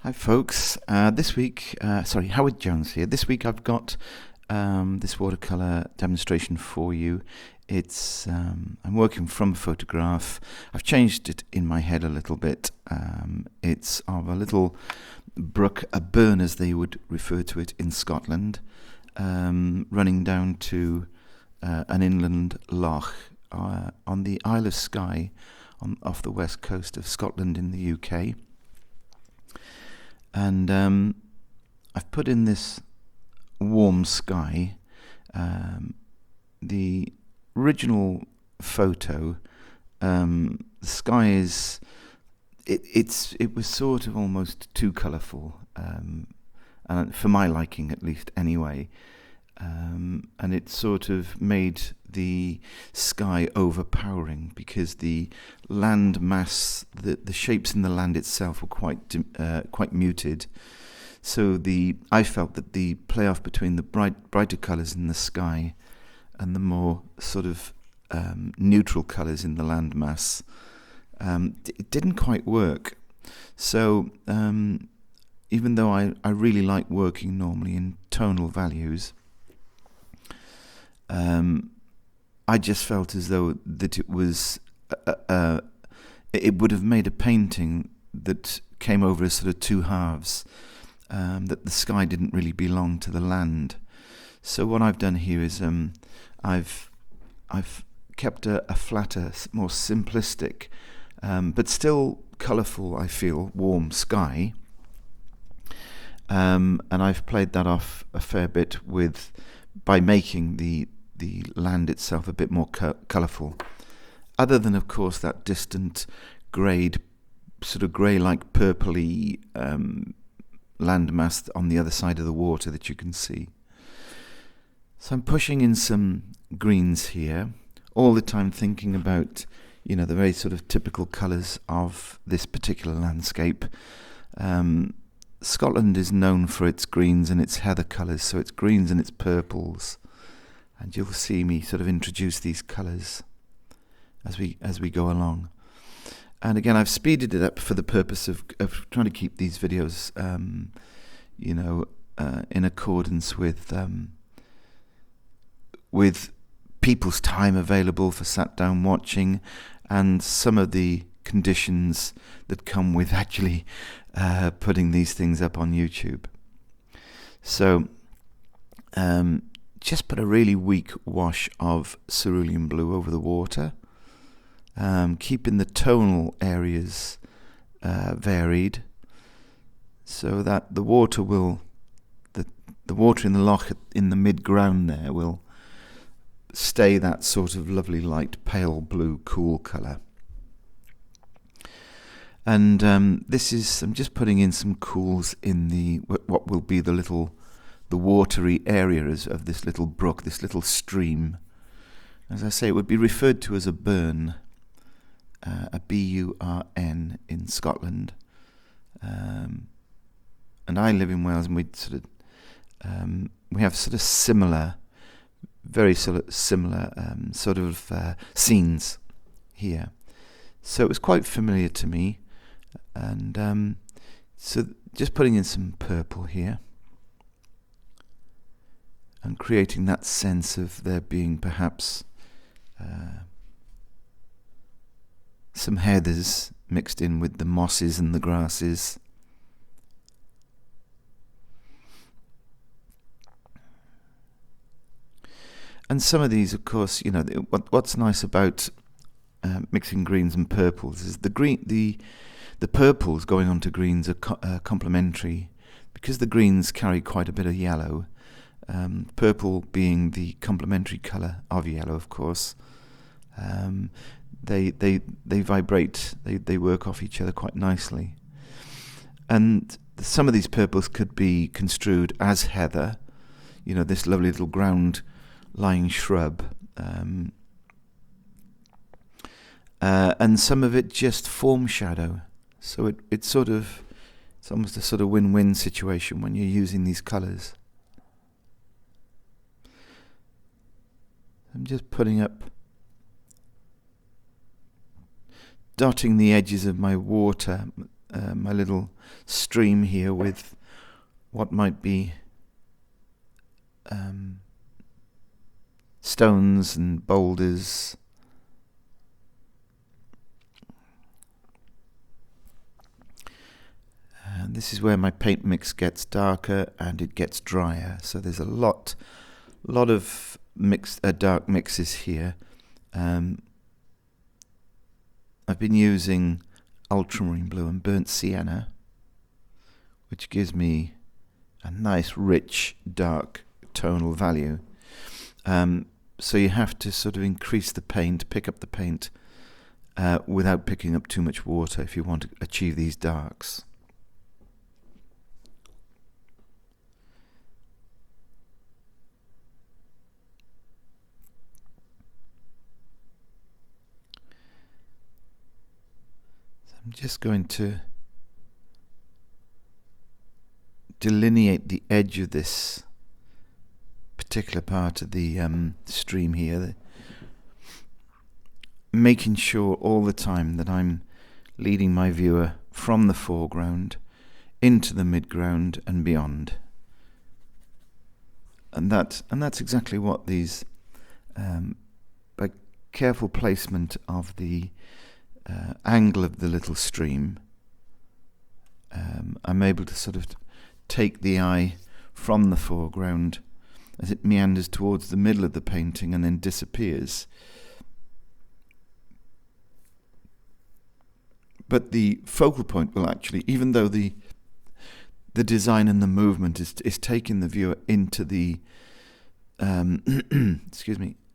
Hi folks, this week, Howard Jones here. This week I've got this watercolour demonstration for you. It's I'm working from a photograph. I've changed it in my head a little bit. It's of a little brook, a burn as they would refer to it in Scotland, running down to an inland loch on the Isle of Skye off the west coast of Scotland in the UK. And I've put in this warm sky. The original photo, the sky is it was sort of almost too colourful, and for my liking at least anyway. And it sort of made the sky overpowering because the land mass, the shapes in the land itself were quite muted. So I felt that the playoff between the brighter colours in the sky and the more sort of neutral colours in the land mass, it didn't quite work. So even though I really like working normally in tonal values, I just felt as though that it was it would have made a painting that came over as sort of two halves, that the sky didn't really belong to the land. So what I've done here is I've kept a flatter, more simplistic, but still colourful, I feel, warm sky, and I've played that off a fair bit by making the land itself a bit more colourful, other than of course that distant greyed, sort of grey-like purpley landmass on the other side of the water that you can see. So I'm pushing in some greens here, all the time thinking about, the very sort of typical colours of this particular landscape. Scotland is known for its greens and its heather colours, so it's greens and its purples. And you'll see me sort of introduce these colours as we go along. And again, I've speeded it up for the purpose of trying to keep these videos, in accordance with people's time available for sat down watching, and some of the conditions that come with actually putting these things up on YouTube. So just put a really weak wash of cerulean blue over the water, keeping the tonal areas varied, so that the water the water in the loch in the mid-ground there will stay that sort of lovely light pale blue cool colour. And I'm just putting in some cools in what will be the watery areas of this little brook, this little stream. As I say, it would be referred to as a burn, a B-U-R-N in Scotland. And I live in Wales, and we have sort of similar, very sort of similar scenes here. So it was quite familiar to me, and so just putting in some purple here, and creating that sense of there being perhaps some heathers mixed in with the mosses and the grasses. And some of these, of course, what's nice about mixing greens and purples is the purples going onto greens are complementary, because the greens carry quite a bit of yellow. Purple being the complementary colour of yellow, of course. They vibrate, they work off each other quite nicely. And some of these purples could be construed as heather, this lovely little ground lying shrub, and some of it just form shadow. So it's almost a sort of win-win situation when you're using these colours. I'm just dotting the edges of my water, my little stream here with what might be stones and boulders. And this is where my paint mix gets darker and it gets drier. So there's a lot of dark mixes here. I've been using ultramarine blue and burnt sienna, which gives me a nice, rich, dark tonal value. So you have to sort of increase the paint, pick up the paint without picking up too much water if you want to achieve these darks. I'm just going to delineate the edge of this particular part of the stream here, making sure all the time that I'm leading my viewer from the foreground into the midground and beyond. And that's exactly what these, by careful placement of the angle of the little stream, I'm able to sort of take the eye from the foreground as it meanders towards the middle of the painting and then disappears. But the focal point will actually, even though the design and the movement is taking the viewer into the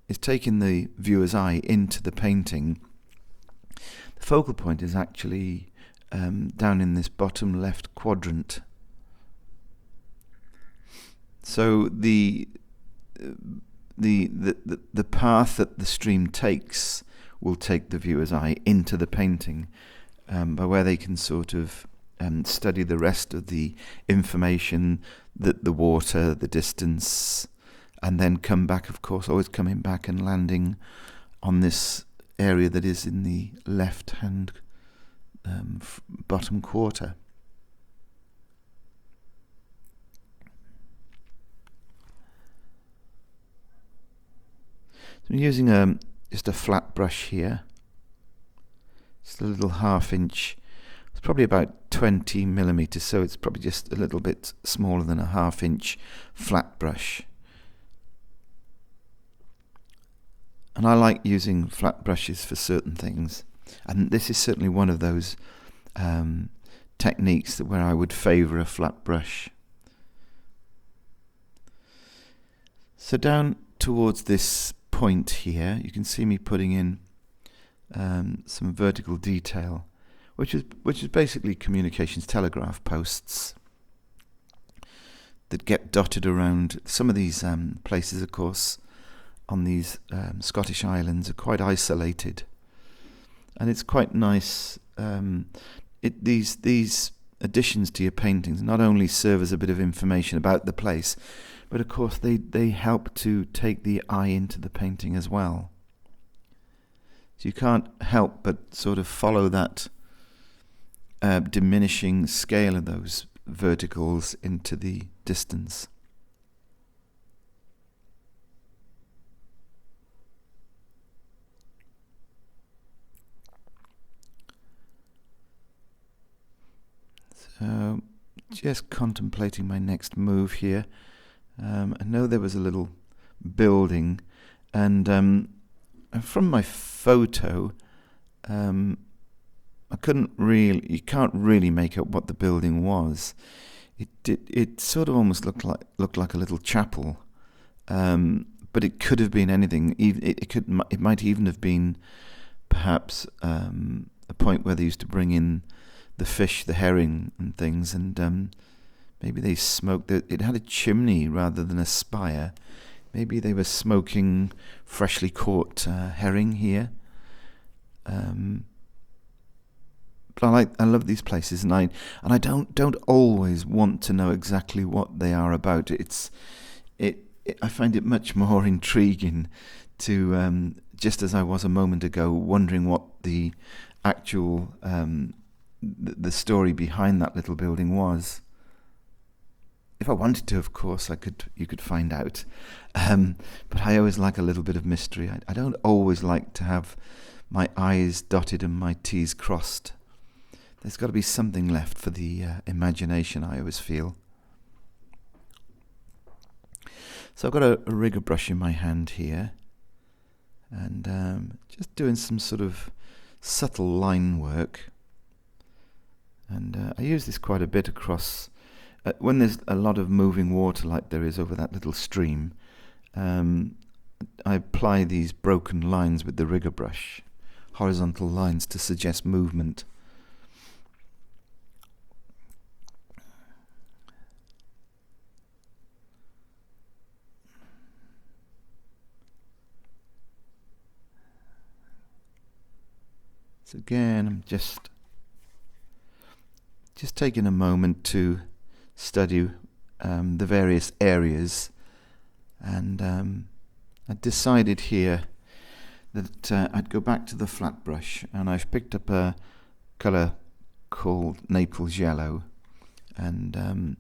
is taking the viewer's eye into the painting, the focal point is actually down in this bottom left quadrant. So the path that the stream takes will take the viewer's eye into the painting, by where they can sort of study the rest of the information, the water, the distance, and then come back, of course, always coming back and landing on this area that is in the left-hand bottom quarter. So I'm using just a flat brush here. Just a little 1/2 inch. It's probably about 20 millimeters, so it's probably just a little bit smaller than a 1/2 inch flat brush. And I like using flat brushes for certain things, and this is certainly one of those techniques where I would favour a flat brush. So down towards this point here, you can see me putting in some vertical detail, which is basically communications telegraph posts that get dotted around. Some of these places, of course, on these Scottish islands are quite isolated, and it's quite nice. These additions to your paintings not only serve as a bit of information about the place, but of course they help to take the eye into the painting as well. So you can't help but sort of follow that diminishing scale of those verticals into the distance. So just contemplating my next move here. I know there was a little building, and from my photo, you can't really make out what the building was. It sort of almost looked like a little chapel, but it could have been anything. It might even have been perhaps a point where they used to bring in the fish, the herring and things, and maybe they smoked. It had a chimney rather than a spire. Maybe they were smoking freshly caught herring here. But I love these places, and I don't always want to know exactly what they are about. I find it much more intriguing to just as I was a moment ago, wondering what the actual the story behind that little building was. If I wanted to, of course, you could find out. But I always like a little bit of mystery. I don't always like to have my I's dotted and my T's crossed. There's got to be something left for the imagination, I always feel. So I've got a rigger brush in my hand here, and just doing some sort of subtle line work. And I use this quite a bit across when there's a lot of moving water like there is over that little stream. I apply these broken lines with the rigger brush, horizontal lines to suggest movement. So again, I'm just taking a moment to study the various areas, and I decided here that I'd go back to the flat brush, and I've picked up a colour called Naples Yellow, and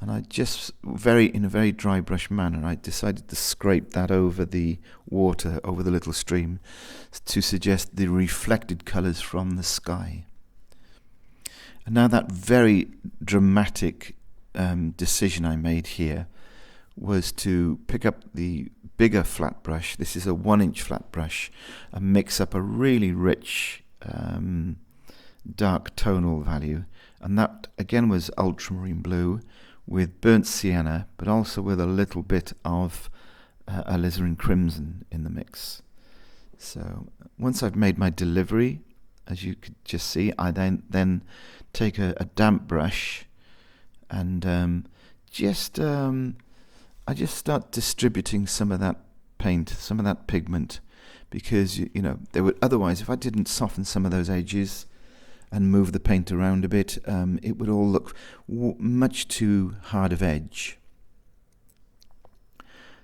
I just in a very dry brush manner, I decided to scrape that over the water, over the little stream, to suggest the reflected colours from the sky. And now that very dramatic decision I made here was to pick up the bigger flat brush. This is a 1-inch flat brush, and mix up a really rich dark tonal value. And that again was ultramarine blue with burnt sienna, but also with a little bit of alizarin crimson in the mix. So once I've made my delivery, as you could just see, I then take a damp brush and I just start distributing some of that paint, some of that pigment, because you know they would otherwise, if I didn't soften some of those edges and move the paint around a bit, it would all look much too hard of edge.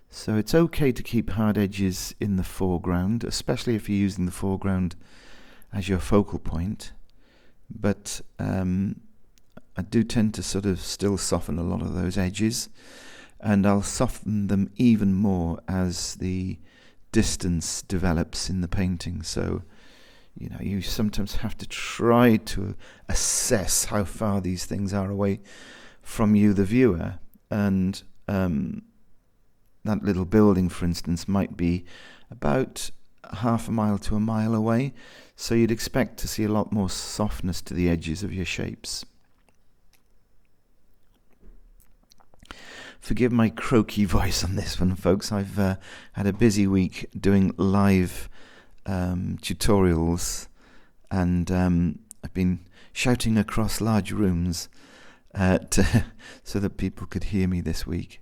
So it's okay to keep hard edges in the foreground, especially if you're using the foreground as your focal point. But I do tend to sort of still soften a lot of those edges, and I'll soften them even more as the distance develops in the painting. So, you know, you sometimes have to try to assess how far these things are away from you, the viewer. And that little building, for instance, might be about half a mile to a mile away. So you'd expect to see a lot more softness to the edges of your shapes. Forgive my croaky voice on this one, folks. I've had a busy week doing live tutorials, and I've been shouting across large rooms so that people could hear me this week.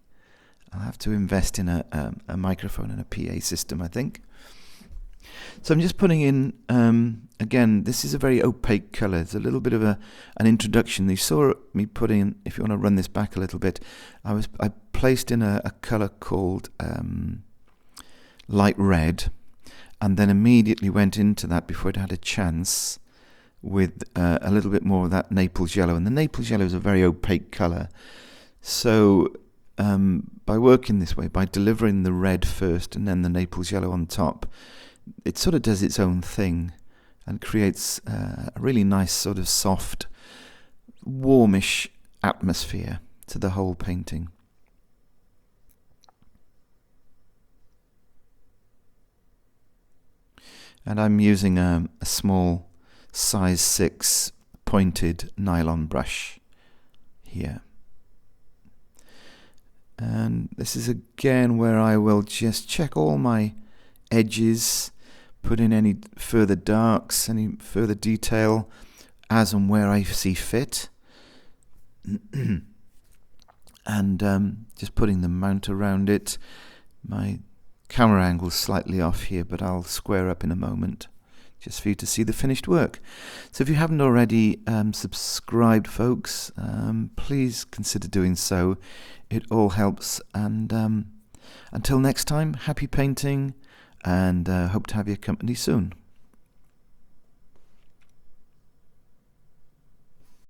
I'll have to invest in a microphone and a PA system, I think. So I'm just putting in, again, this is a very opaque colour. It's a little bit of an introduction. You saw me put in, if you want to run this back a little bit, I placed in a colour called light red, and then immediately went into that before it had a chance with a little bit more of that Naples yellow. And the Naples yellow is a very opaque colour. So by working this way, by delivering the red first and then the Naples yellow on top, it sort of does its own thing and creates a really nice sort of soft, warmish atmosphere to the whole painting. And I'm using a small size 6 pointed nylon brush here. And this is again where I will just check all my edges, put in any further darks, any further detail as and where I see fit. And just putting the mount around it. My camera angle's slightly off here, but I'll square up in a moment just for you to see the finished work. So if you haven't already subscribed, folks, please consider doing so. It all helps. And until next time, happy painting, and hope to have your company soon.